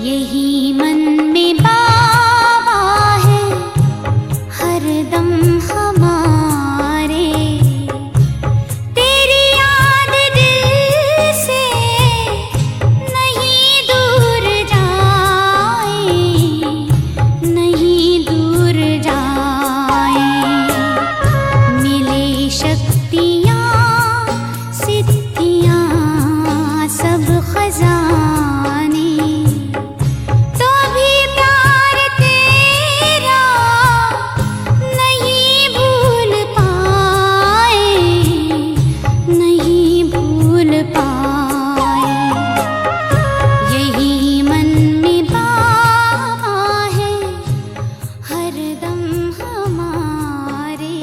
यही मन में बाबा है हरदम हमारे, तेरी याद दिल से नहीं दूर जाए, नहीं दूर जाए। मिले शक्तियाँ सिद्धियाँ सब खजाने, तो भी प्यार तेरा नहीं भूल पाए, नहीं भूल पाए। यही मन में बाबा है हरदम हमारे।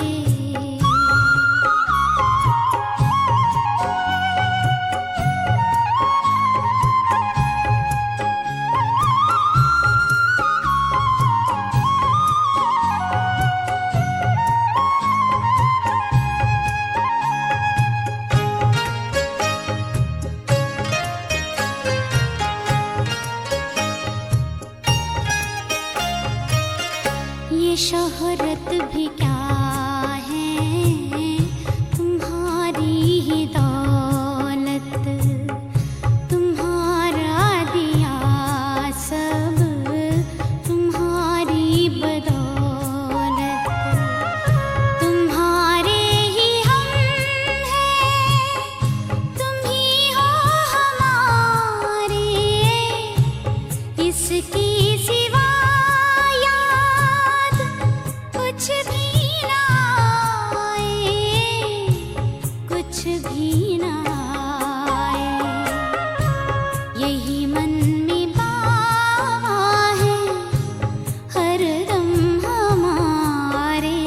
ये शोहरत भी क्या है, तुम्हारी ही दौलत, तुम्हारा दिया सब तुम्हारी बदौलत। तुम्हारे ही हम हैं, तुम ही हो हमारे, इसकी सिवा याद कुछ भी ना आए, कुछ भी ना आए। यही मन में बाबा है हरदम हमारे।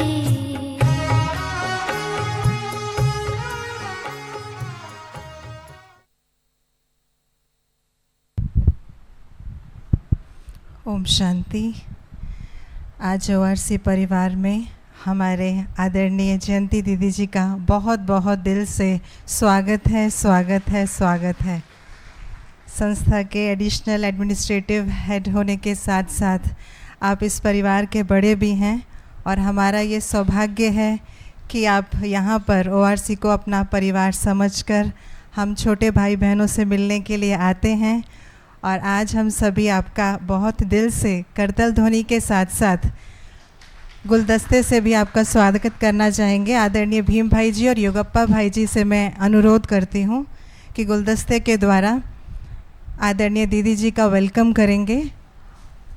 ओम शांति। आज ORC परिवार में हमारे आदरणीय जयंती दीदी जी का बहुत बहुत दिल से स्वागत है, स्वागत है, स्वागत है। संस्था के एडिशनल एडमिनिस्ट्रेटिव हेड होने के साथ साथ आप इस परिवार के बड़े भी हैं और हमारा ये सौभाग्य है कि आप यहाँ पर ORC को अपना परिवार समझकर हम छोटे भाई बहनों से मिलने के लिए आते हैं। और आज हम सभी आपका बहुत दिल से करतल ध्वनि के साथ साथ गुलदस्ते से भी आपका स्वागत करना चाहेंगे। आदरणीय भीम भाई जी और योगप्पा भाई जी से मैं अनुरोध करती हूँ कि गुलदस्ते के द्वारा आदरणीय दीदी जी का वेलकम करेंगे।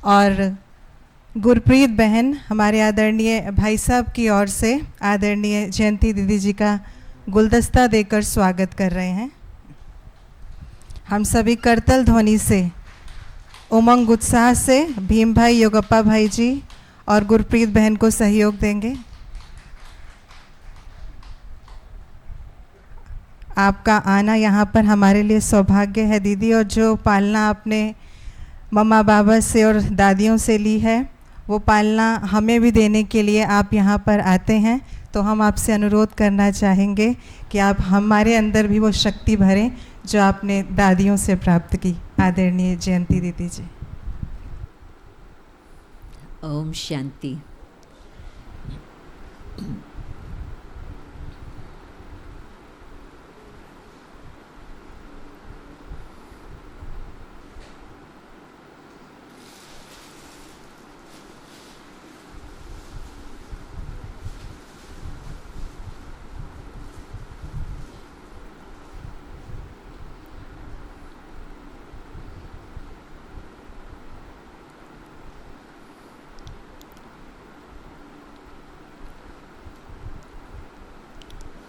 और गुरप्रीत बहन हमारे आदरणीय भाई साहब की ओर से आदरणीय जयंती दीदी जी का गुलदस्ता देकर स्वागत कर रहे हैं। हम सभी करतल ध्वनि से उमंग उत्साह से भीम भाई, योगप्पा भाई जी और गुरप्रीत बहन को सहयोग देंगे। आपका आना यहाँ पर हमारे लिए सौभाग्य है दीदी, और जो पालना आपने मम्मा बाबा से और दादियों से ली है वो पालना हमें भी देने के लिए आप यहाँ पर आते हैं। तो हम आपसे अनुरोध करना चाहेंगे कि आप हमारे अंदर भी वो शक्ति भरें जो आपने दादियों से प्राप्त की। आदरणीय जयंती दीदी जी। ओम शांति।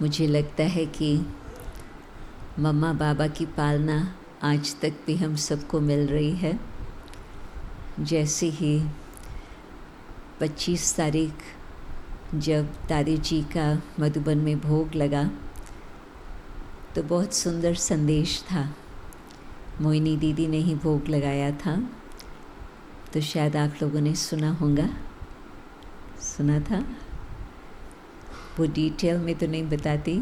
मुझे लगता है कि मम्मा बाबा की पालना आज तक भी हम सबको मिल रही है। जैसे ही 25 तारीख जब दादी जी का मधुबन में भोग लगा तो बहुत सुंदर संदेश था। मोहिनी दीदी ने ही भोग लगाया था, तो शायद आप लोगों ने सुना होगा, सुना था। वो डिटेल में तो नहीं बताती,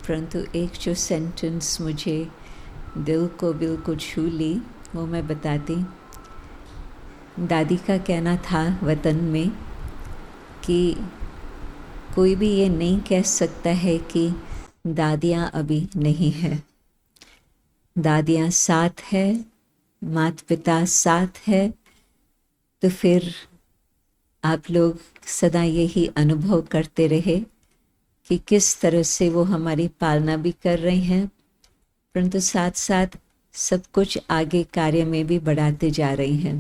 परंतु एक जो सेंटेंस मुझे दिल को बिल्कुल छू ली वो मैं बताती दादी का कहना था वतन में कि कोई भी ये नहीं कह सकता है कि दादियाँ अभी नहीं हैं। दादियाँ साथ है, माता पिता साथ है, तो फिर आप लोग सदा यही अनुभव करते रहे कि किस तरह से वो हमारी पालना भी कर रहे हैं, परंतु साथ साथ सब कुछ आगे कार्य में भी बढ़ाते जा रही हैं।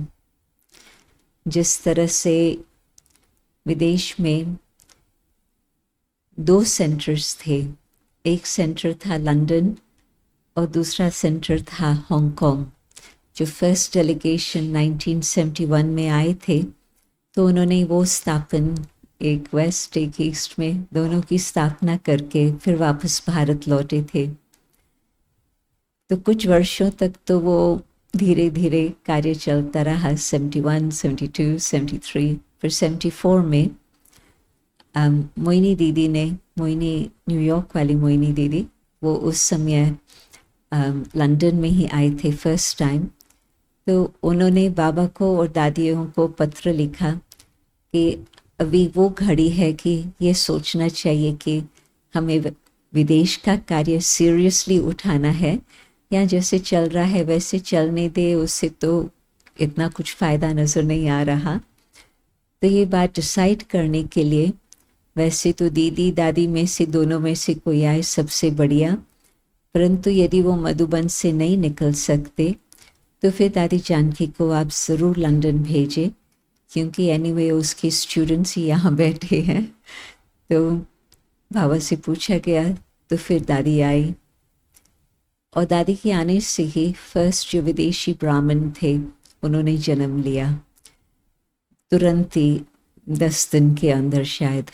जिस तरह से विदेश में 2 सेंटर्स थे, एक सेंटर था लंदन और दूसरा सेंटर था हांगकांग। जो फर्स्ट डेलीगेशन 1971 में आए थे, तो उन्होंने वो स्थापन एक वेस्ट एक ईस्ट में दोनों की स्थापना करके फिर वापस भारत लौटे थे। तो कुछ वर्षों तक तो वो धीरे धीरे कार्य चलता रहा। 71, 72, 73, फिर 74 में मोइनी दीदी ने, मोइनी न्यूयॉर्क वाली मोइनी दीदी, वो उस समय लंदन में ही आए थे फर्स्ट टाइम। तो उन्होंने बाबा को और दादियों को पत्र लिखा कि अभी वो घड़ी है कि ये सोचना चाहिए कि हमें विदेश का कार्य सीरियसली उठाना है, या जैसे चल रहा है वैसे चलने दे, उससे तो इतना कुछ फ़ायदा नज़र नहीं आ रहा। तो ये बात डिसाइड करने के लिए वैसे तो दीदी दादी में से दोनों में से कोई आए सबसे बढ़िया, परंतु यदि वो मधुबन से नहीं निकल सकते तो फिर दादी जानकी को आप ज़रूर लंदन भेजें, क्योंकि एनीवे उसके स्टूडेंट्स ही यहाँ बैठे हैं। तो बाबा से पूछा गया, तो फिर दादी आई, और दादी के आने से ही फर्स्ट जो विदेशी ब्राह्मण थे उन्होंने जन्म लिया, तुरंत ही 10 दिन के अंदर शायद।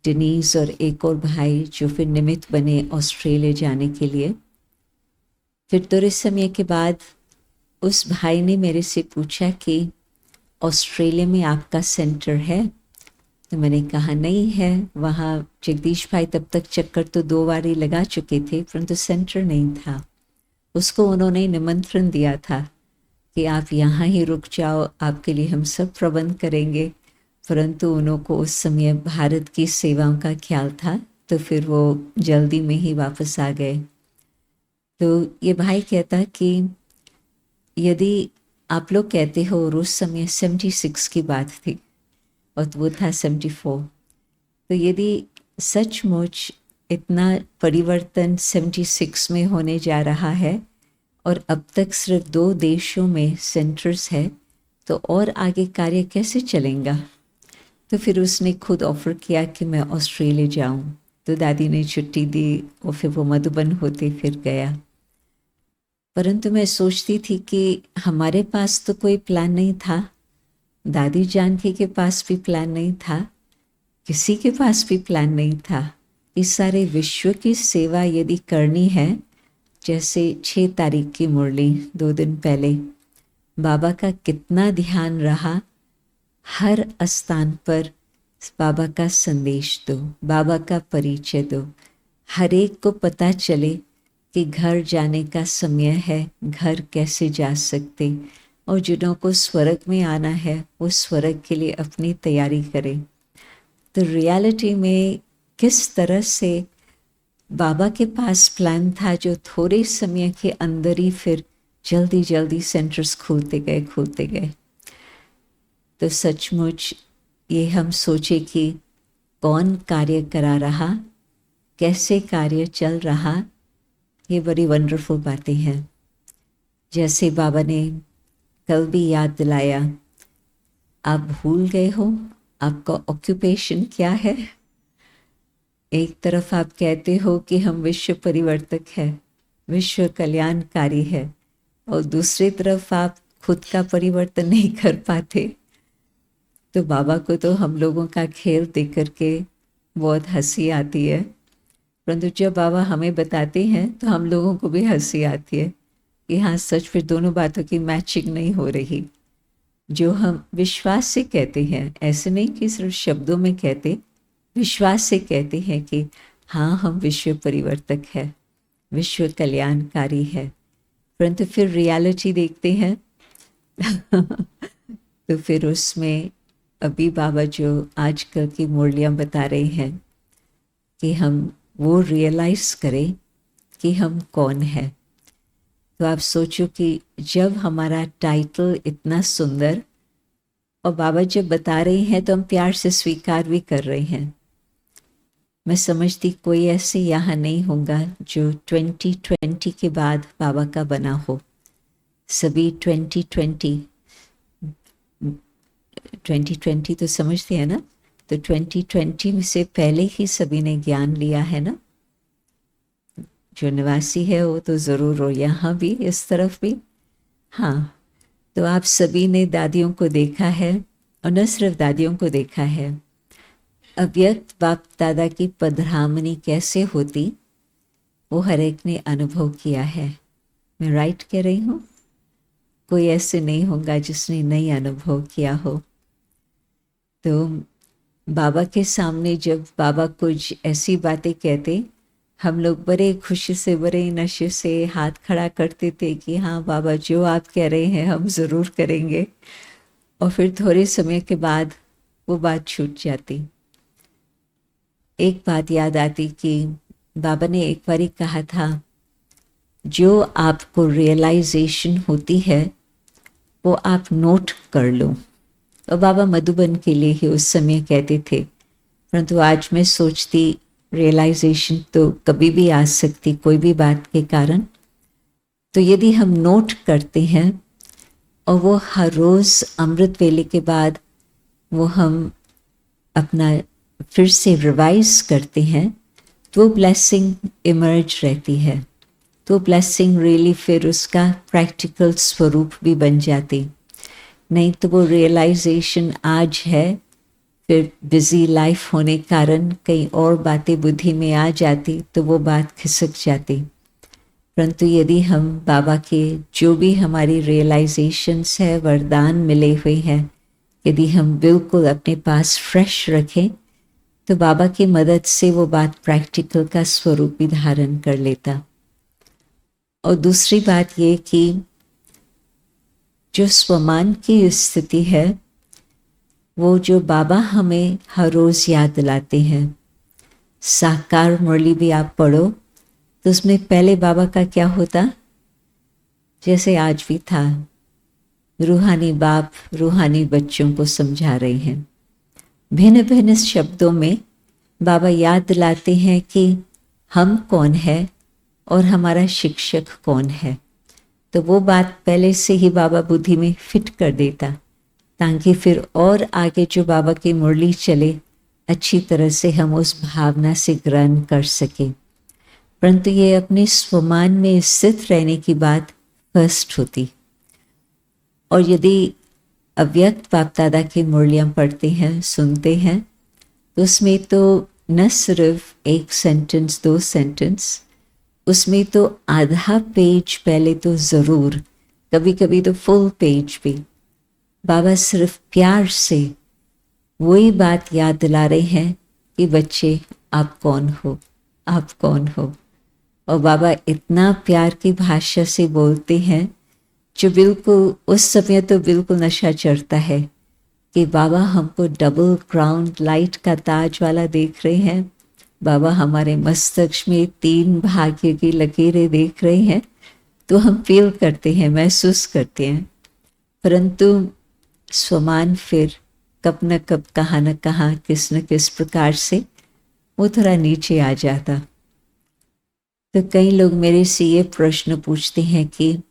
डेनीज और एक और भाई जो फिर निमित्त बने ऑस्ट्रेलिया जाने के लिए। फिर थोड़े समय के बाद उस भाई ने मेरे से पूछा कि ऑस्ट्रेलिया में आपका सेंटर है? तो मैंने कहा नहीं है, वहाँ जगदीश भाई तब तक चक्कर तो 2 बार ही लगा चुके थे, परंतु सेंटर नहीं था। उसको उन्होंने निमंत्रण दिया था कि आप यहाँ ही रुक जाओ, आपके लिए हम सब प्रबंध करेंगे, परंतु उन्हों को उस समय भारत की सेवाओं का ख्याल था, तो फिर वो जल्दी में ही वापस आ गए। तो ये भाई कहता कि यदि आप लोग कहते हो, और उस समय 76 की बात थी और वो था 74, तो यदि सचमुच इतना परिवर्तन 76 में होने जा रहा है और अब तक सिर्फ 2 देशों में सेंटर्स है, तो और आगे कार्य कैसे चलेगा? तो फिर उसने खुद ऑफ़र किया कि मैं ऑस्ट्रेलिया जाऊं। तो दादी ने छुट्टी दी और फिर वो मधुबन होते फिर गया। परंतु मैं सोचती थी कि हमारे पास तो कोई प्लान नहीं था, दादी जानकी के पास भी प्लान नहीं था, किसी के पास भी प्लान नहीं था। इस सारे विश्व की सेवा यदि करनी है, जैसे 6 तारीख की मुरली 2 दिन पहले बाबा का कितना ध्यान रहा, हर स्थान पर बाबा का संदेश दो, बाबा का परिचय दो, हर एक को पता चले कि घर जाने का समय है, घर कैसे जा सकते, और जिन्हों को स्वर्ग में आना है वो स्वर्ग के लिए अपनी तैयारी करें। तो रियलिटी में किस तरह से बाबा के पास प्लान था, जो थोड़े समय के अंदर ही फिर जल्दी जल्दी सेंटर्स खुलते गए। तो सचमुच ये हम सोचे कि कौन कार्य करा रहा, कैसे कार्य चल रहा, ये बड़ी वंडरफुल बातें हैं। जैसे बाबा ने कल भी याद दिलाया, आप भूल गए हो आपका ऑक्यूपेशन क्या है। एक तरफ आप कहते हो कि हम विश्व परिवर्तक है, विश्व कल्याणकारी है, और दूसरी तरफ आप खुद का परिवर्तन नहीं कर पाते। तो बाबा को तो हम लोगों का खेल देख करके बहुत हंसी आती है, परंतु जब बाबा हमें बताते हैं तो हम लोगों को भी हंसी आती है कि हाँ सच, फिर दोनों बातों की मैचिंग नहीं हो रही। जो हम विश्वास से कहते हैं, ऐसे नहीं कि सिर्फ शब्दों में कहते, विश्वास से कहते हैं कि हाँ हम विश्व परिवर्तक है, विश्व कल्याणकारी है, परंतु फिर रियलिटी देखते हैं तो फिर उसमें अभी बाबा जो आजकल की मुरलियाँ बता रहे हैं कि हम वो रियलाइज़ करें कि हम कौन है। तो आप सोचो कि जब हमारा टाइटल इतना सुंदर और बाबा जब बता रहे हैं तो हम प्यार से स्वीकार भी कर रहे हैं। मैं समझती कोई ऐसे यहाँ नहीं होगा जो 2020 के बाद बाबा का बना हो। सभी 2020 तो समझते हैं ना, तो 2020 में से पहले ही सभी ने ज्ञान लिया है ना। जो निवासी है वो तो ज़रूर, हो यहाँ भी इस तरफ भी। हाँ, तो आप सभी ने दादियों को देखा है, और न सिर्फ दादियों को देखा है, अव्यक्त बाप दादा की पधरामनी कैसे होती वो हर एक ने अनुभव किया है। मैं राइट कह रही हूँ? कोई ऐसे नहीं होगा जिसने नहीं अनुभव किया हो। तो बाबा के सामने जब बाबा कुछ ऐसी बातें कहते, हम लोग बड़े खुशी से, बड़े नशे से हाथ खड़ा करते थे कि हाँ बाबा जो आप कह रहे हैं हम ज़रूर करेंगे। और फिर थोड़े समय के बाद वो बात छूट जाती। एक बात याद आती कि बाबा ने एक बारी कहा था, जो आपको रियलाइजेशन होती है वो आप नोट कर लो। और बाबा मधुबन के लिए ही उस समय कहते थे, परंतु आज मैं सोचती रियलाइजेशन तो कभी भी आ सकती, कोई भी बात के कारण। तो यदि हम नोट करते हैं और वो हर रोज़ अमृत वेले के बाद वो हम अपना फिर से रिवाइज करते हैं, तो ब्लेसिंग इमर्ज रहती है। तो ब्लेसिंग रियली फिर उसका प्रैक्टिकल स्वरूप भी बन जाती। नहीं तो वो रियलाइजेशन आज है, फिर बिज़ी लाइफ होने कारण कई और बातें बुद्धि में आ जाती तो वो बात खिसक जाती। परंतु यदि हम बाबा के जो भी हमारी रियलाइजेशंस है, वरदान मिले हुए हैं, यदि हम बिल्कुल अपने पास फ्रेश रखें तो बाबा की मदद से वो बात प्रैक्टिकल का स्वरूप भी धारण कर लेता। और दूसरी बात ये कि जो स्वमान की स्थिति है वो जो बाबा हमें हर रोज़ याद दिलाते हैं। साकार मुरली भी आप पढ़ो तो उसमें पहले बाबा का क्या होता, जैसे आज भी था, रूहानी बाप रूहानी बच्चों को समझा रहे हैं। भिन्न भिन्न शब्दों में बाबा याद दिलाते हैं कि हम कौन है और हमारा शिक्षक कौन है। तो वो बात पहले से ही बाबा बुद्धि में फिट कर देता, ताकि फिर और आगे जो बाबा की मुरली चले अच्छी तरह से हम उस भावना से ग्रहण कर सकें। परंतु ये अपने स्वमान में स्थित रहने की बात फर्स्ट होती। और यदि अव्यक्त बाप दादा की मुरलियाँ पढ़ते हैं, सुनते हैं, तो उसमें तो न सिर्फ एक सेंटेंस, दो सेंटेंस, उसमें तो आधा पेज पहले तो ज़रूर, कभी कभी तो फुल पेज भी, बाबा सिर्फ प्यार से वही बात याद दिला रहे हैं कि बच्चे आप कौन हो, आप कौन हो। और बाबा इतना प्यार की भाषा से बोलते हैं जो बिल्कुल उस समय तो बिल्कुल नशा चढ़ता है कि बाबा हमको डबल क्राउन लाइट का ताज वाला देख रहे हैं, बाबा हमारे मस्तक में 3 भाग्य की लकीरें देख रहे हैं, तो हम फील करते हैं, महसूस करते हैं। परंतु स्वमान फिर कब न कब, कहाँ न कहाँ, किस न किस प्रकार से वो थोड़ा नीचे आ जाता। तो कई लोग मेरे से ये प्रश्न पूछते हैं कि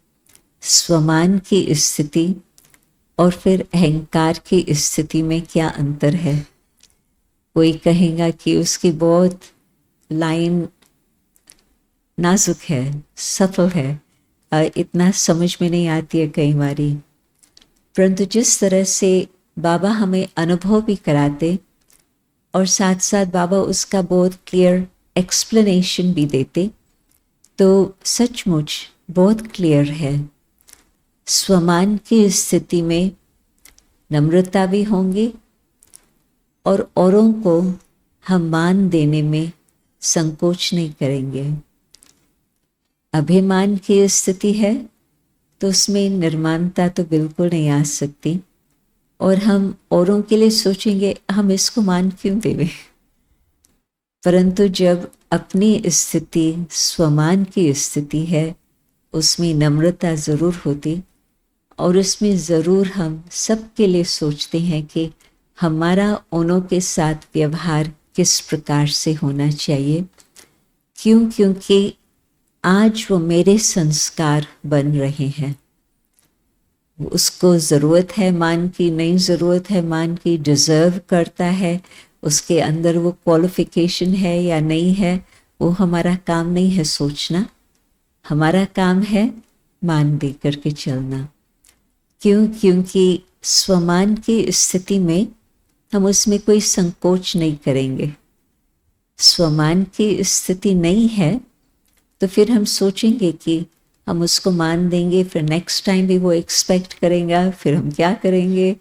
स्वमान की स्थिति और फिर अहंकार की स्थिति में क्या अंतर है। कोई कहेगा कि उसकी बहुत लाइन नाजुक है, सफल है, इतना समझ में नहीं आती है कई बारी। परंतु जिस तरह से बाबा हमें अनुभव भी कराते और साथ साथ बाबा उसका बहुत क्लियर एक्सप्लेनेशन भी देते, तो सचमुच बहुत क्लियर है। स्वमान की स्थिति में नम्रता भी होंगी और औरों को हम मान देने में संकोच नहीं करेंगे। अभिमान की स्थिति है तो उसमें निर्माणता तो बिल्कुल नहीं आ सकती, और हम औरों के लिए सोचेंगे हम इसको मान क्यों देवें। परंतु जब अपनी स्थिति स्वमान की स्थिति है, उसमें नम्रता ज़रूर होती और उसमें ज़रूर हम सबके लिए सोचते हैं कि हमारा उनों के साथ व्यवहार किस प्रकार से होना चाहिए। क्यों? क्योंकि आज वो मेरे संस्कार बन रहे हैं। उसको ज़रूरत है मान की, नहीं ज़रूरत है मान की, डिज़र्व करता है, उसके अंदर वो क्वालिफ़िकेशन है या नहीं है, वो हमारा काम नहीं है सोचना। हमारा काम है मान दे करके चलना। क्यों? क्योंकि स्वमान की स्थिति में हम उसमें कोई संकोच नहीं करेंगे। स्वमान की स्थिति नहीं है तो फिर हम सोचेंगे कि हम उसको मान देंगे, फिर नेक्स्ट टाइम भी वो एक्सपेक्ट करेगा, फिर हम क्या करेंगे,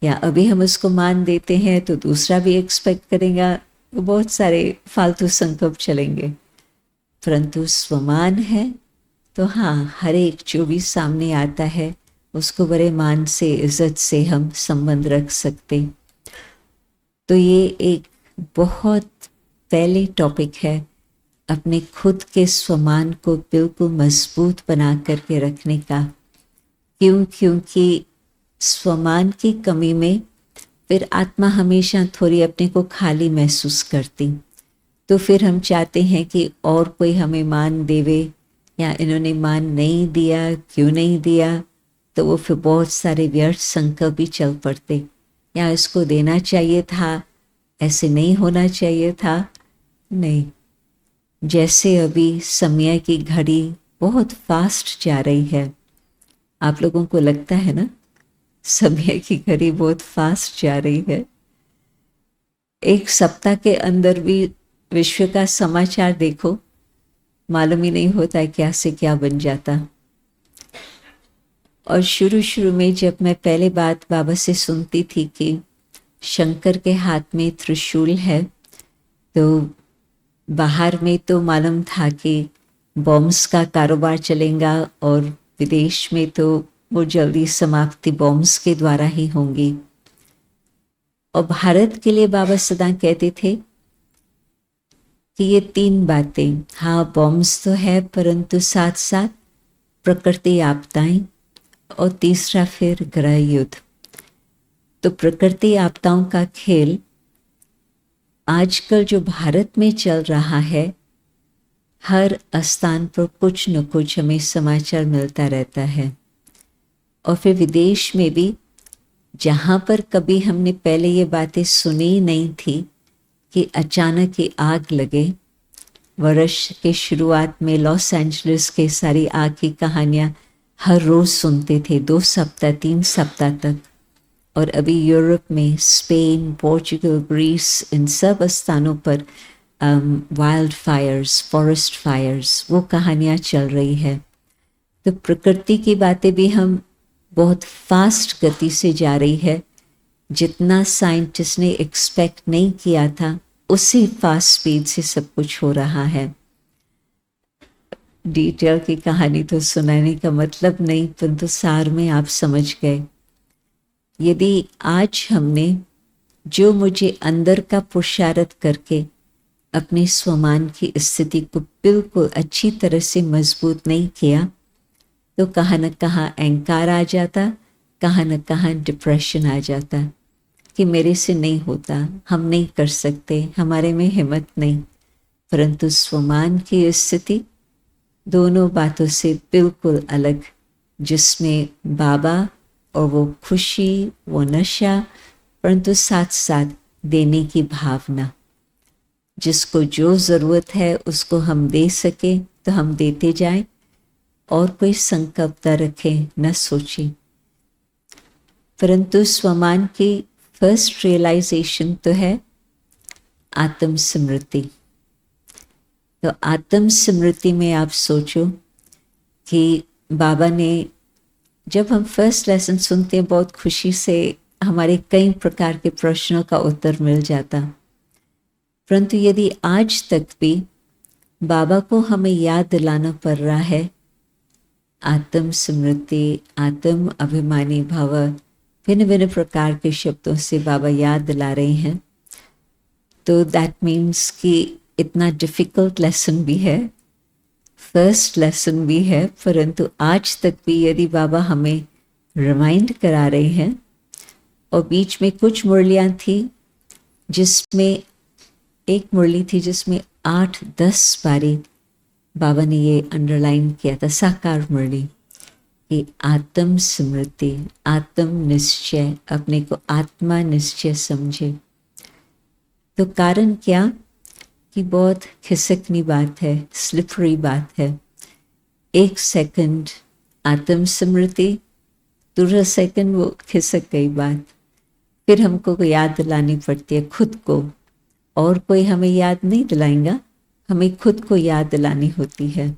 या अभी हम उसको मान देते हैं तो दूसरा भी एक्सपेक्ट करेगा, तो बहुत सारे फालतू संकल्प चलेंगे। परंतु स्वमान है तो हाँ, हर एक जो भी सामने आता है उसको बड़े मान से, इज्जत से हम संबंध रख सकते। तो ये एक बहुत पहले टॉपिक है, अपने खुद के स्वमान को बिल्कुल मजबूत बना करके रखने का। क्यों? क्योंकि स्वमान की कमी में फिर आत्मा हमेशा थोड़ी अपने को खाली महसूस करती, तो फिर हम चाहते हैं कि और कोई हमें मान देवे, या इन्होंने मान नहीं दिया, क्यों नहीं दिया, तो वो फिर बहुत सारे व्यर्थ संकल्प भी चल पड़ते, या इसको देना चाहिए था, ऐसे नहीं होना चाहिए था। नहीं, जैसे अभी समय की घड़ी बहुत फास्ट जा रही है, आप लोगों को लगता है ना समय की घड़ी बहुत फास्ट जा रही है। एक सप्ताह के अंदर भी विश्व का समाचार देखो, मालूम ही नहीं होता है क्या से क्या बन जाता। और शुरू में जब मैं पहले बात बाबा से सुनती थी कि शंकर के हाथ में त्रिशूल है, तो बाहर में तो मालूम था कि बॉम्ब्स का कारोबार चलेगा और विदेश में तो वो जल्दी समाप्ति बॉम्ब्स के द्वारा ही होंगी। और भारत के लिए बाबा सदा कहते थे कि ये तीन बातें, हाँ बॉम्ब्स तो है परंतु साथ साथ प्रकृति आपदाएं, और तीसरा फिर ग्रह युद्ध। तो प्रकृति आपदाओं का खेल आजकल जो भारत में चल रहा है, हर स्थान पर कुछ न कुछ हमें समाचार मिलता रहता है। और फिर विदेश में भी, जहाँ पर कभी हमने पहले ये बातें सुनी नहीं थी कि अचानक ही आग लगे। वर्ष के शुरुआत में लॉस एंजलिस के सारी आग की कहानियाँ हर रोज़ सुनते थे, 2 सप्ताह 3 सप्ताह तक। और अभी यूरोप में स्पेन, पोर्चुगल, ग्रीस, इन सब स्थानों पर वाइल्ड फायर्स, फॉरेस्ट फायर्स, वो कहानियाँ चल रही है। तो प्रकृति की बातें भी हम बहुत फास्ट गति से जा रही है। जितना साइंटिस्ट ने एक्सपेक्ट नहीं किया था, उसी फास्ट स्पीड से सब कुछ हो रहा है। डिटेल की कहानी तो सुनाने का मतलब नहीं, परंतु सार में आप समझ गए। यदि आज हमने जो मुझे अंदर का पुरुषार्थ करके अपने स्वमान की स्थिति को बिल्कुल अच्छी तरह से मजबूत नहीं किया, तो कहाँ न कहाँ अहंकार आ जाता, कहाँ न कहाँ डिप्रेशन आ जाता कि मेरे से नहीं होता, हम नहीं कर सकते, हमारे में हिम्मत नहीं। परंतु स्वमान की स्थिति दोनों बातों से बिल्कुल अलग, जिसमें बाबा और वो खुशी, वो नशा, परंतु साथ साथ देने की भावना। जिसको जो ज़रूरत है उसको हम दे सके तो हम देते जाएं, और कोई संकल्प न रखें, न सोचें। परंतु स्वमान की फर्स्ट रियलाइजेशन तो है आत्म स्मृति। तो आत्म स्मृति में आप सोचो कि बाबा ने, जब हम फर्स्ट लेसन सुनते हैं बहुत खुशी से हमारे कई प्रकार के प्रश्नों का उत्तर मिल जाता। परंतु यदि आज तक भी बाबा को हमें याद दिलाना पड़ रहा है आत्म स्मृति, आत्म अभिमानी भव, भिन्न भिन्न प्रकार के शब्दों से बाबा याद दिला रहे हैं, तो दैट मीन्स कि इतना डिफ़िकल्ट लेसन भी है, फर्स्ट लेसन भी है, परंतु आज तक भी यदि बाबा हमें रिमाइंड करा रहे हैं, और बीच में कुछ मुरलियाँ थी जिसमें एक मुरली थी जिसमें 8-10 बारी बाबा ने ये अंडरलाइन किया था, साकार मुरली, कि आत्म स्मृति, आत्म निश्चय, अपने को आत्मा निश्चय समझे। तो कारण क्या कि बहुत खिसकनी बात है, स्लिपरी बात है। 1 सेकंड आत्म स्मृति, दूसरा सेकंड वो खिसक गई बात, फिर हमको याद दिलानी पड़ती है खुद को, और कोई हमें याद नहीं दिलाएगा, हमें खुद को याद दिलानी होती है।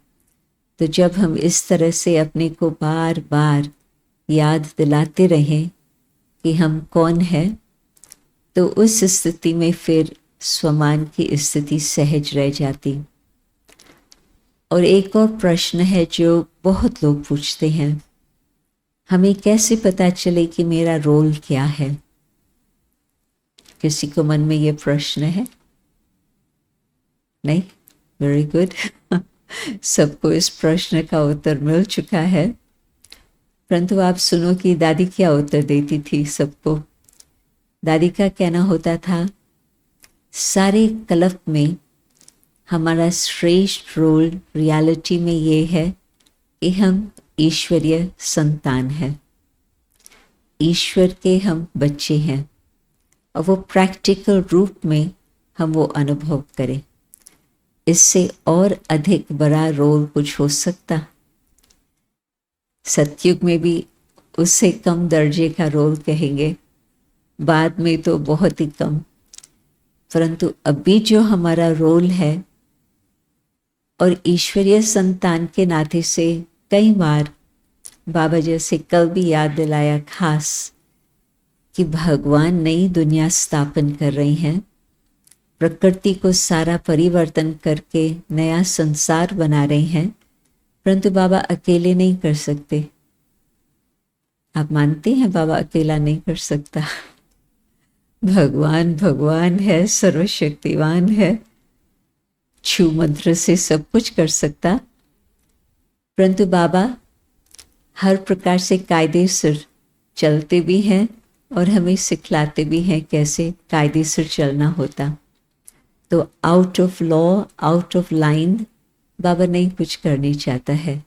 तो जब हम इस तरह से अपने को बार बार याद दिलाते रहें कि हम कौन हैं, तो उस स्थिति में फिर स्वमान की स्थिति सहज रह जाती। और एक और प्रश्न है जो बहुत लोग पूछते हैं, हमें कैसे पता चले कि मेरा रोल क्या है? किसी को मन में ये प्रश्न है? नहीं? Very good. सबको इस प्रश्न का उत्तर मिल चुका है, परंतु आप सुनो कि दादी क्या उत्तर देती थी सबको। दादी का कहना होता था, सारे कल्प में हमारा श्रेष्ठ रोल रियलिटी में ये है कि हम ईश्वरीय संतान हैं, ईश्वर के हम बच्चे हैं, और वो प्रैक्टिकल रूप में हम वो अनुभव करें। इससे और अधिक बड़ा रोल कुछ हो सकता? सतयुग में भी उससे कम दर्जे का रोल कहेंगे, बाद में तो बहुत ही कम, परंतु अभी जो हमारा रोल है, और ईश्वरीय संतान के नाते से कई बार बाबा जैसे कल भी याद दिलाया खास कि भगवान नई दुनिया स्थापन कर रही हैं, प्रकृति को सारा परिवर्तन करके नया संसार बना रहे हैं, परंतु बाबा अकेले नहीं कर सकते। आप मानते हैं बाबा अकेला नहीं कर सकता? भगवान भगवान है, सर्वशक्तिवान है, छू मंत्र से सब कुछ कर सकता, परंतु बाबा हर प्रकार से कायदे से चलते भी हैं और हमें सिखलाते भी हैं कैसे कायदे से चलना होता। तो out of law, out of line बाबा नहीं कुछ करनी चाहता है।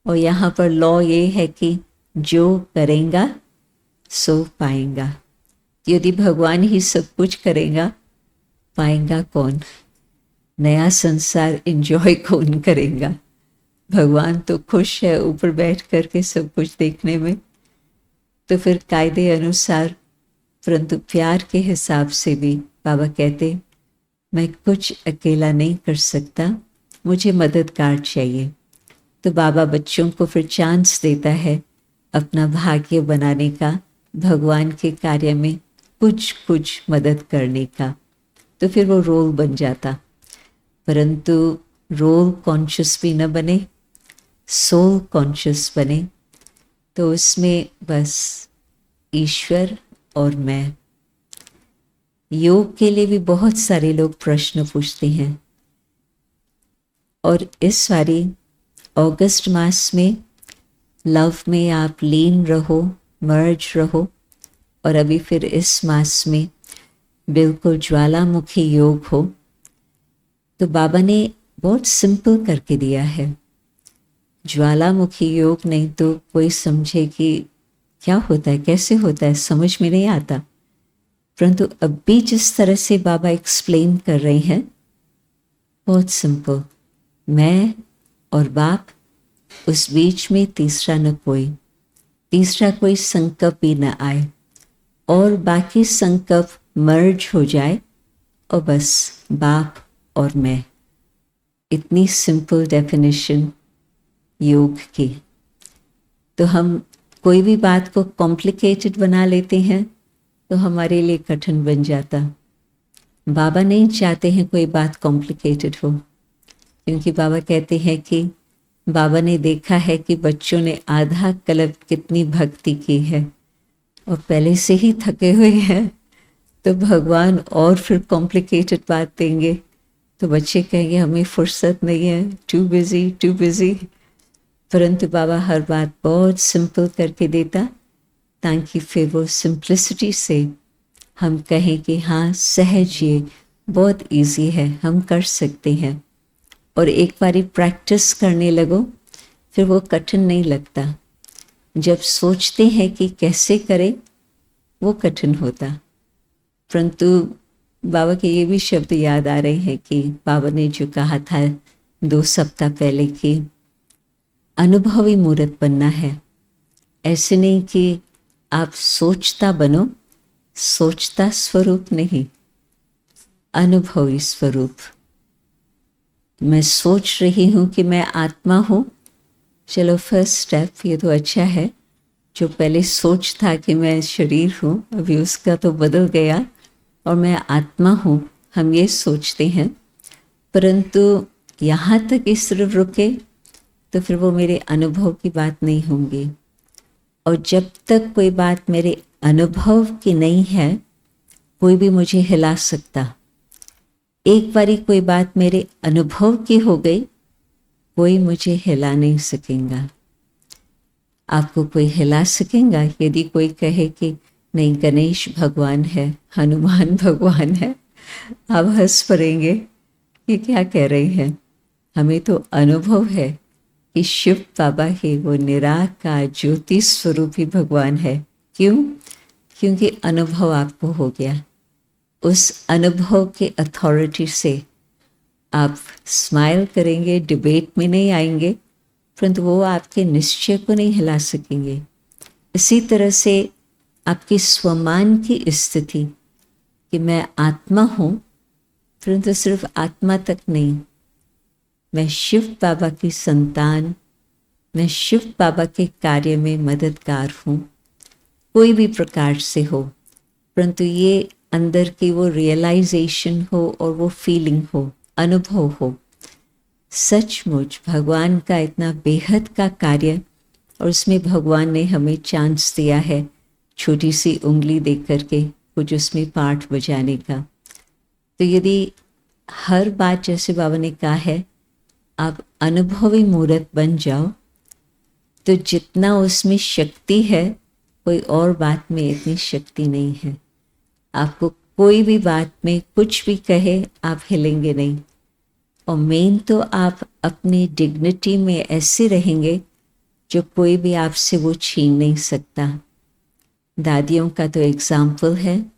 और यहाँ पर लॉ ये है कि जो करेगा सो पाएगा। यदि भगवान ही सब कुछ करेगा, पाएगा कौन? नया संसार एंजॉय कौन करेगा? भगवान तो खुश है ऊपर बैठ करके सब कुछ देखने में, तो फिर कायदे अनुसार, परंतु प्यार के हिसाब से भी बाबा कहते मैं कुछ अकेला नहीं कर सकता, मुझे मददगार चाहिए। तो बाबा बच्चों को फिर चांस देता है अपना भाग्य बनाने का, भगवान के कार्य में कुछ कुछ मदद करने का, तो फिर वो रोल बन जाता। परंतु रोल कॉन्शियस भी न बने, सोल कॉन्शियस बने, तो उसमें बस ईश्वर और मैं। योग के लिए भी बहुत सारे लोग प्रश्न पूछते हैं, और इस बारी अगस्त मास में लव में आप लीन रहो, मर्ज रहो, और अभी फिर इस मास में बिल्कुल ज्वालामुखी योग हो। तो बाबा ने बहुत सिंपल करके दिया है। ज्वालामुखी योग नहीं तो कोई समझे कि क्या होता है, कैसे होता है, समझ में नहीं आता, परंतु अभी जिस तरह से बाबा एक्सप्लेन कर रहे हैं बहुत सिंपल। मैं और बाप, उस बीच में तीसरा न कोई, तीसरा कोई संकल्प भी न आए, और बाकी संकल्प मर्ज हो जाए, और बस बाप और मैं। इतनी सिंपल डेफिनेशन योग की। तो हम कोई भी बात को कॉम्प्लिकेटेड बना लेते हैं तो हमारे लिए कठिन बन जाता। बाबा नहीं चाहते हैं कोई बात कॉम्प्लिकेटेड हो, क्योंकि बाबा कहते हैं कि बाबा ने देखा है कि बच्चों ने आधा कल्प कितनी भक्ति की है, और पहले से ही थके हुए हैं तो भगवान और फिर कॉम्प्लिकेटेड बात देंगे, तो बच्चे कहेंगे हमें फुर्सत नहीं है, टू बिज़ी। परंतु बाबा हर बात बहुत सिंपल करके देता, ताकि फिर वो सिंप्लिसिटी से हम कहें कि हाँ सहज, ये बहुत इजी है, हम कर सकते हैं। और एक बारी प्रैक्टिस करने लगो फिर वो कठिन नहीं लगता। जब सोचते हैं कि कैसे करें वो कठिन होता। परंतु बाबा के ये भी शब्द याद आ रहे हैं कि बाबा ने जो कहा था 2 सप्ताह पहले कि अनुभवी मूर्त बनना है। ऐसे नहीं कि आप सोचता बनो, सोचता स्वरूप नहीं, अनुभवी स्वरूप। मैं सोच रही हूँ कि मैं आत्मा हूँ, चलो फर्स्ट स्टेप ये तो अच्छा है। जो पहले सोच था कि मैं शरीर हूँ, अभी उसका तो बदल गया और मैं आत्मा हूँ, हम ये सोचते हैं। परंतु यहाँ तक इस सिर्फ रुके तो फिर वो मेरे अनुभव की बात नहीं होंगी। और जब तक कोई बात मेरे अनुभव की नहीं है, कोई भी मुझे हिला सकता। एक बारी कोई बात मेरे अनुभव की हो गई, कोई मुझे हिला नहीं सकेगा। आपको कोई हिला सकेगा यदि कोई कहे कि नहीं गणेश भगवान है, हनुमान भगवान है, आप हंस पड़ेंगे, ये क्या कह रही हैं। हमें तो अनुभव है कि शिव बाबा ही वो निराकार ज्योति स्वरूप ही भगवान है। क्यों? क्योंकि अनुभव आपको हो गया। उस अनुभव के अथॉरिटी से आप स्माइल करेंगे, डिबेट में नहीं आएंगे, परंतु वो आपके निश्चय को नहीं हिला सकेंगे। इसी तरह से आपकी स्वमान की स्थिति कि मैं आत्मा हूँ, परंतु सिर्फ आत्मा तक नहीं, मैं शिव बाबा की संतान, मैं शिव बाबा के कार्य में मददगार हूँ, कोई भी प्रकार से हो, परंतु ये अंदर की वो रियलाइजेशन हो और वो फीलिंग हो, अनुभव हो। सचमुच भगवान का इतना बेहद का कार्य, और उसमें भगवान ने हमें चांस दिया है छोटी सी उंगली देख करके कुछ उसमें पाठ बजाने का। तो यदि हर बात जैसे बाबा ने कहा है आप अनुभवी मूर्त बन जाओ, तो जितना उसमें शक्ति है कोई और बात में इतनी शक्ति नहीं है। आपको कोई भी बात में कुछ भी कहे आप हिलेंगे नहीं। और मेन तो आप अपनी डिग्निटी में ऐसे रहेंगे जो कोई भी आपसे वो छीन नहीं सकता। दादियों का तो एग्जाम्पल है,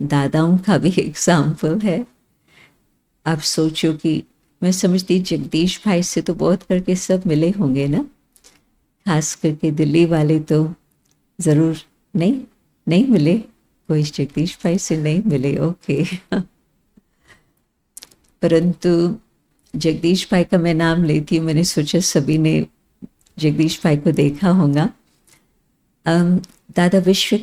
दादाओं का भी एग्जाम्पल है। आप सोचो कि मैं समझती जगदीश भाई से तो बहुत करके सब मिले होंगे ना, खास करके दिल्ली वाले तो ज़रूर नहीं मिले, कोई जगदीश भाई से नहीं मिले, ओके। परंतु जगदीश भाई का मैं नाम लेती हूँ, मैंने सोचा सभी ने जगदीश भाई को देखा होगा। दादा विश्व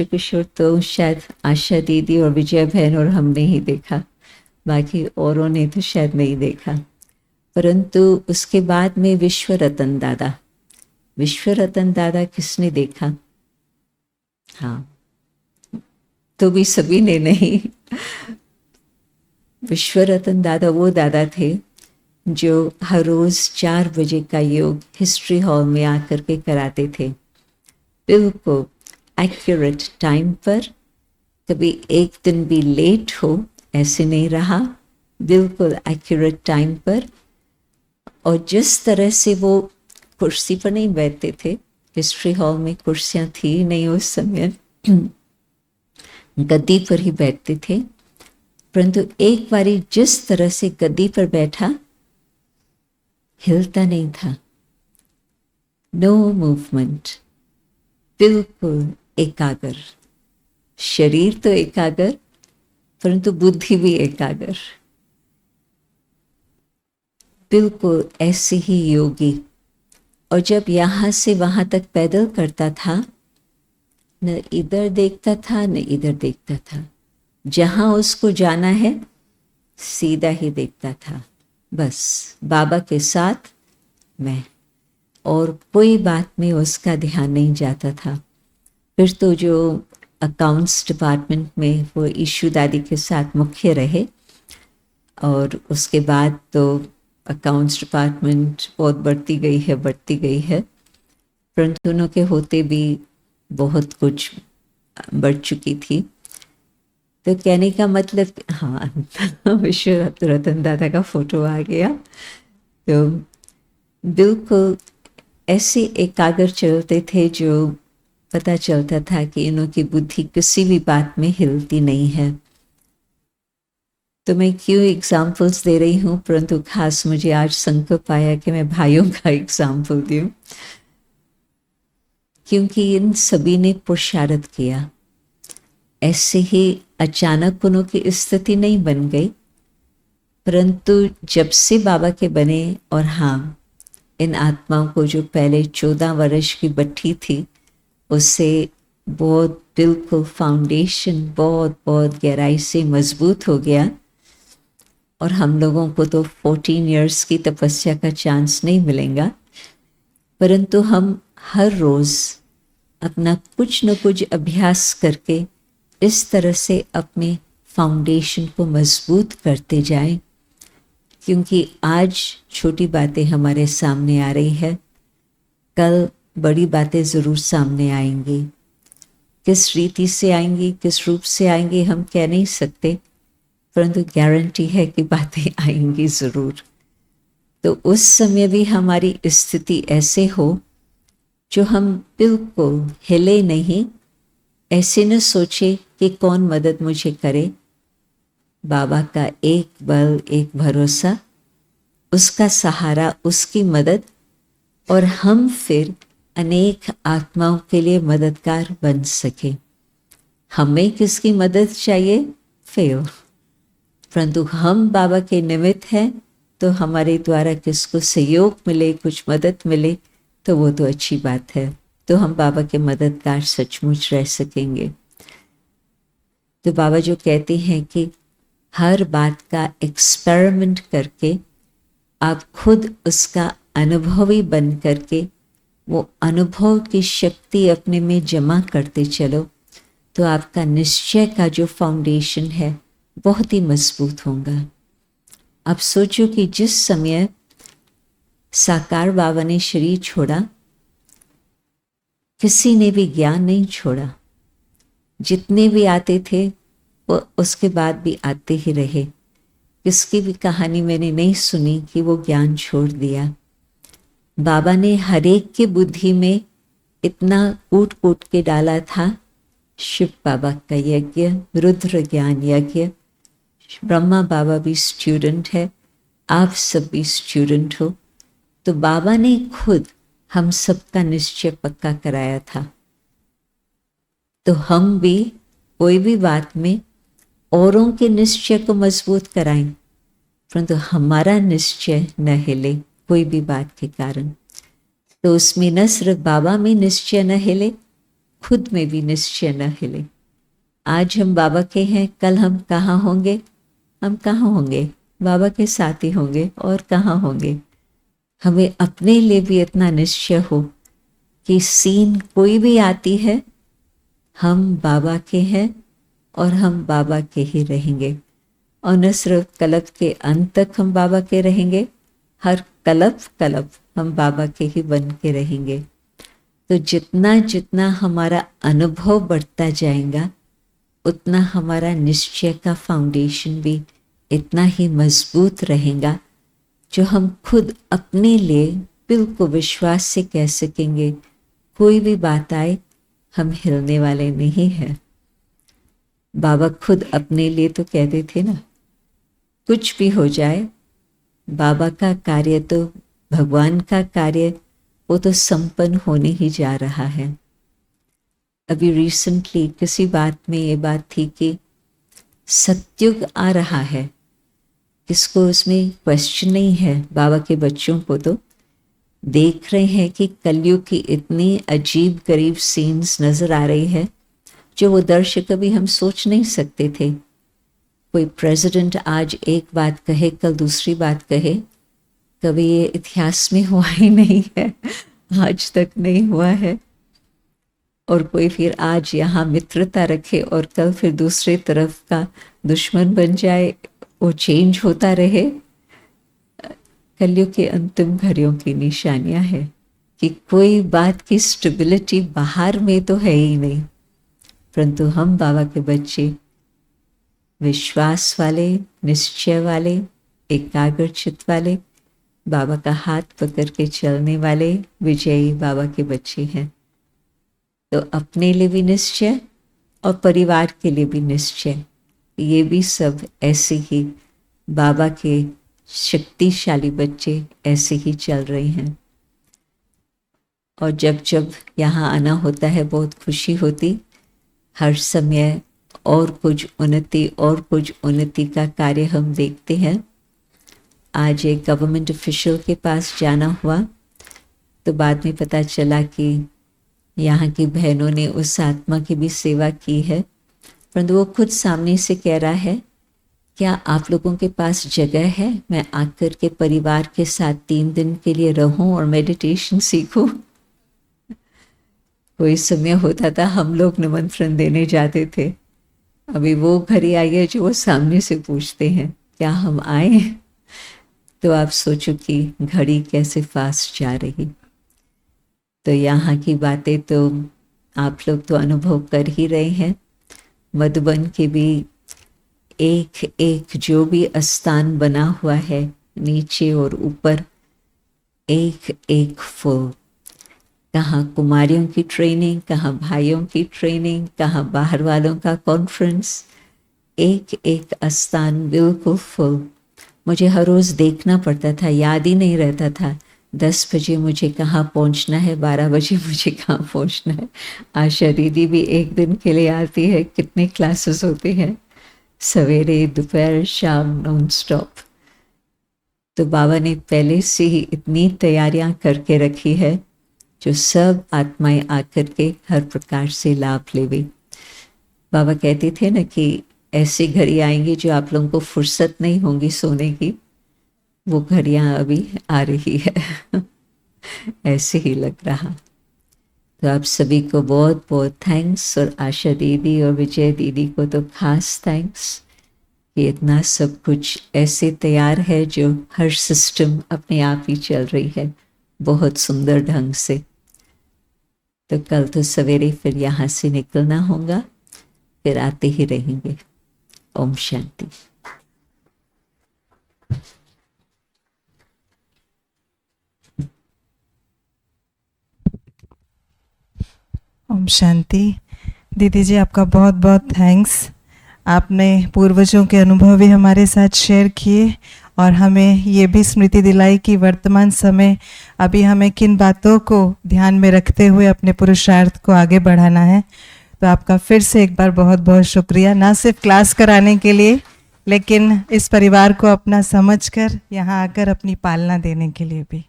किशोर तो शायद आशा दीदी और विजय बहन और हमने ही देखा, बाकी औरों ने तो शायद नहीं देखा। परंतु उसके बाद में विश्व रतन दादा किसने देखा? हाँ, तो भी सभी ने नहीं। विश्व रतन दादा वो दादा थे जो हर रोज़ 4 बजे का योग हिस्ट्री हॉल में आकर के कराते थे, बिल्कुल एक्यूरेट टाइम पर। कभी एक दिन भी लेट हो ऐसे नहीं रहा, बिल्कुल एक्यूरेट टाइम पर। और जिस तरह से वो कुर्सी पर नहीं बैठते थे, हिस्ट्री हॉल में कुर्सियाँ थी नहीं उस समय, गद्दी पर ही बैठते थे। परंतु एक बारी जिस तरह से गद्दी पर बैठा, हिलता नहीं था, नो मूवमेंट, बिल्कुल एकाग्र। शरीर तो एकाग्र, परंतु बुद्धि भी एकाग्र, बिल्कुल ऐसे ही योगी। और जब यहाँ से वहाँ तक पैदल करता था, न इधर देखता था न इधर देखता था, जहाँ उसको जाना है सीधा ही देखता था, बस बाबा के साथ मैं, और कोई बात में उसका ध्यान नहीं जाता था। फिर तो जो अकाउंट्स डिपार्टमेंट में वो ईशू दादी के साथ मुख्य रहे, और उसके बाद तो अकाउंट्स डिपार्टमेंट बहुत बढ़ती गई है, परंतु उनके होते भी बहुत कुछ बढ़ चुकी थी। तो कहने का मतलब, हाँ विश्व रतन दादा का फोटो आ गया। तो बिल्कुल ऐसे एकाग्र चलते थे जो पता चलता था कि इनकी बुद्धि किसी भी बात में हिलती नहीं है। तो मैं क्यों एग्जाम्पल्स दे रही हूँ, परंतु खास मुझे आज संकल्प आया कि मैं भाइयों का एग्जाम्पल दूँ, क्योंकि इन सभी ने पुरुषार्थ किया। ऐसे ही अचानक उनों की स्थिति नहीं बन गई, परंतु जब से बाबा के बने, और हाँ, इन आत्माओं को जो पहले 14 वर्ष की बट्टी थी, उससे बहुत बिल्कुल फाउंडेशन बहुत गहराई से मजबूत हो गया। और हम लोगों को तो 14 इयर्स की तपस्या का चांस नहीं मिलेगा, परंतु हम हर रोज़ अपना कुछ न कुछ अभ्यास करके इस तरह से अपने फाउंडेशन को मजबूत करते जाएं, क्योंकि आज छोटी बातें हमारे सामने आ रही है, कल बड़ी बातें ज़रूर सामने आएंगी। किस रीति से आएंगी, किस रूप से आएंगी, हम कह नहीं सकते, परंतु गारंटी है कि बातें आएंगी ज़रूर। तो उस समय भी हमारी स्थिति ऐसे हो जो हम बिल्कुल हिले नहीं, ऐसे न सोचे कि कौन मदद मुझे करे। बाबा का एक बल, एक भरोसा, उसका सहारा, उसकी मदद, और हम फिर अनेक आत्माओं के लिए मददगार बन सके। हमें किसकी मदद चाहिए? फेल। परंतु हम बाबा के निमित्त हैं, तो हमारे द्वारा किसको सहयोग मिले, कुछ मदद मिले, तो वो तो अच्छी बात है। तो हम बाबा के मददगार सचमुच रह सकेंगे। तो बाबा जो कहते हैं कि हर बात का एक्सपेरिमेंट करके आप खुद उसका अनुभवी बन करके वो अनुभव की शक्ति अपने में जमा करते चलो, तो आपका निश्चय का जो फाउंडेशन है बहुत ही मजबूत होगा। अब सोचो कि जिस समय साकार बाबा ने शरीर छोड़ा, किसी ने भी ज्ञान नहीं छोड़ा। जितने भी आते थे वो उसके बाद भी आते ही रहे। किसकी भी कहानी मैंने नहीं सुनी कि वो ज्ञान छोड़ दिया। बाबा ने हर एक की बुद्धि में इतना कूट कूट के डाला था। शिव बाबा का यज्ञ, रुद्र ज्ञान यज्ञ, ब्रह्मा बाबा भी स्टूडेंट है, आप सब भी स्टूडेंट हो। तो बाबा ने खुद हम सबका निश्चय पक्का कराया था। तो हम भी कोई भी बात में औरों के निश्चय को मजबूत कराएं, परंतु हमारा निश्चय न हिले कोई भी बात के कारण। तो उसमें न सिर्फ बाबा में निश्चय न हिले, खुद में भी निश्चय न हिले। आज हम बाबा के हैं, कल हम कहाँ होंगे? हम कहाँ होंगे? बाबा के साथ ही होंगे, और कहाँ होंगे? हमें अपने लिए भी इतना निश्चय हो कि सीन कोई भी आती है, हम बाबा के हैं और हम बाबा के ही रहेंगे। और न सिर्फ कल्प के अंत तक हम बाबा के रहेंगे, हर कल्प हम बाबा के ही बन के रहेंगे। तो जितना जितना हमारा अनुभव बढ़ता जाएगा, उतना हमारा निश्चय का फाउंडेशन भी इतना ही मजबूत रहेगा, जो हम खुद अपने लिए बिल्कुल विश्वास से कह सकेंगे, कोई भी बात आए हम हिलने वाले नहीं हैं। बाबा खुद अपने लिए तो कहते थे ना, कुछ भी हो जाए, बाबा का कार्य तो, भगवान का कार्य वो तो संपन्न होने ही जा रहा है। अभी रिसेंटली किसी बात में ये बात थी कि सतयुग आ रहा है, किसको उसमें क्वेश्चन नहीं है। बाबा के बच्चों को तो देख रहे हैं कि कलयुग की इतनी अजीब गरीब सीन्स नज़र आ रही है, जो वो दर्शक कभी हम सोच नहीं सकते थे। कोई प्रेसिडेंट आज एक बात कहे, कल दूसरी बात कहे। कभी ये इतिहास में हुआ ही नहीं है, आज तक नहीं हुआ है। और कोई फिर आज यहाँ मित्रता रखे और कल फिर दूसरे तरफ का दुश्मन बन जाए, वो चेंज होता रहे, कलयुग के अंतिम घड़ियों की निशानियां है कि कोई बात की स्टेबिलिटी बाहर में तो है ही नहीं, परंतु हम बाबा के बच्चे विश्वास वाले, निश्चय वाले, एकाग्रचित वाले, बाबा का हाथ पकड़ के चलने वाले विजयी बाबा के बच्चे हैं। तो अपने लिए भी निश्चय और परिवार के लिए भी निश्चय, ये भी सब ऐसे ही बाबा के शक्तिशाली बच्चे ऐसे ही चल रहे हैं। और जब जब यहाँ आना होता है बहुत खुशी होती, हर समय और कुछ उन्नति का कार्य हम देखते हैं। आज एक गवर्नमेंट ऑफिशियल के पास जाना हुआ तो बाद में पता चला कि यहाँ की बहनों ने उस आत्मा की भी सेवा की है, परंतु वो खुद सामने से कह रहा है, क्या आप लोगों के पास जगह है, मैं आकर के परिवार के साथ 3 दिन के लिए रहूं और मेडिटेशन सीखूं। कोई समय होता था हम लोग निमंत्रण देने जाते थे, अभी वो घड़ी आई है जो वो सामने से पूछते हैं क्या हम आए। तो आप सोचो कि घड़ी कैसे फास्ट जा रही। तो यहाँ की बातें तो आप लोग तो अनुभव कर ही रहे हैं। मधुबन के भी एक एक जो भी स्थान बना हुआ है, नीचे और ऊपर, एक एक फुल। कहाँ कुमारियों की ट्रेनिंग, कहाँ भाइयों की ट्रेनिंग, कहाँ बाहर वालों का कॉन्फ्रेंस, एक एक स्थान बिल्कुल फुल। मुझे हर रोज़ देखना पड़ता था, याद ही नहीं रहता था 10 बजे मुझे कहाँ पहुँचना है, 12 बजे मुझे कहाँ पहुँचना है। आशा दीदी भी एक दिन के लिए आती है, कितने क्लासेस होते हैं, सवेरे दोपहर शाम नॉन स्टॉप। तो बाबा ने पहले से ही इतनी तैयारियां करके रखी है जो सब आत्माएं आकर के हर प्रकार से लाभ लेवे। बाबा कहते थे ना कि ऐसी घड़ी आएंगी जो आप लोगों को फुर्सत नहीं होगी सोने की, वो घड़ियां अभी आ रही है। ऐसे ही लग रहा। तो आप सभी को बहुत बहुत थैंक्स, और आशा दीदी और विजय दीदी को तो खास थैंक्स कि इतना सब कुछ ऐसे तैयार है जो हर सिस्टम अपने आप ही चल रही है बहुत सुंदर ढंग से। तो कल तो सवेरे फिर यहाँ से निकलना होगा, फिर आते ही रहेंगे। ओम शांति। ओम शांति। दीदी जी आपका बहुत बहुत थैंक्स। आपने पूर्वजों के अनुभव भी हमारे साथ शेयर किए और हमें ये भी स्मृति दिलाई कि वर्तमान समय अभी हमें किन बातों को ध्यान में रखते हुए अपने पुरुषार्थ को आगे बढ़ाना है। तो आपका फिर से एक बार बहुत बहुत शुक्रिया, ना सिर्फ क्लास कराने के लिए लेकिन इस परिवार को अपना समझकर यहाँ आकर अपनी पालना देने के लिए भी।